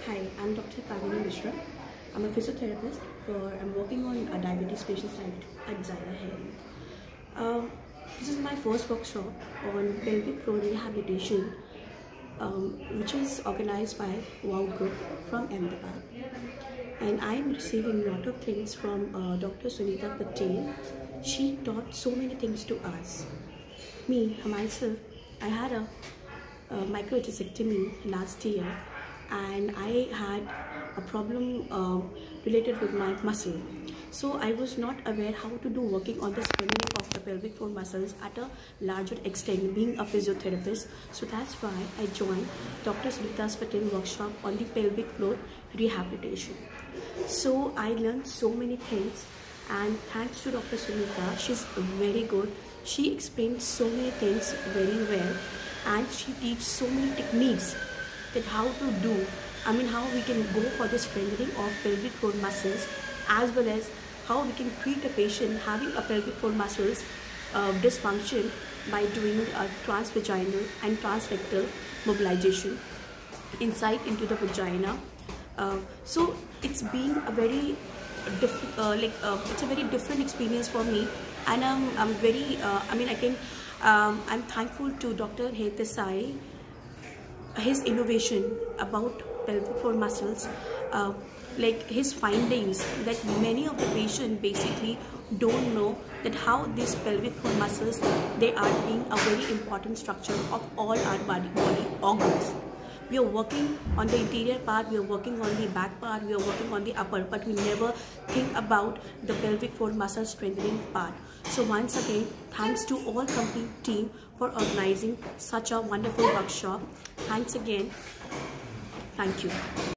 Hi, I'm Dr. Kavini Mishra. I'm a physiotherapist. I'm working on a diabetes patients at Zyra Health. This is my first workshop on pelvic floor rehabilitation, which is organized by WOW Group from Ahmedabad. And I'm receiving a lot of things from Dr. Sunita Patel. She taught so many things to us. Myself, I had a microgyzectomy last year, and I had a problem related with my muscle. So I was not aware how to do working on the strengthening of the pelvic floor muscles at a larger extent, being a physiotherapist. So that's why I joined Dr. Sunita Patel workshop on the pelvic floor rehabilitation. So I learned so many things, and thanks to Dr. Sunita, she's very good. She explains so many things very well, and she teaches so many techniques that how to do, how we can go for the strengthening of pelvic floor muscles, as well as how we can treat a patient having a pelvic floor muscles dysfunction by doing a transvaginal and transrectal mobilization inside into the vagina. So it's been a very it's a very different experience for me, and I'm very I'm thankful to Dr. Het Desai, his innovation about pelvic floor muscles, like his findings that many of the patients basically don't know that how these pelvic floor muscles, they are being a very important structure of all our body organs. We are working on the interior part, we are working on the back part, we are working on the upper, but we never think about the pelvic floor muscle strengthening part. So once again, thanks to all complete team for organizing such a wonderful workshop. Thanks again. Thank you.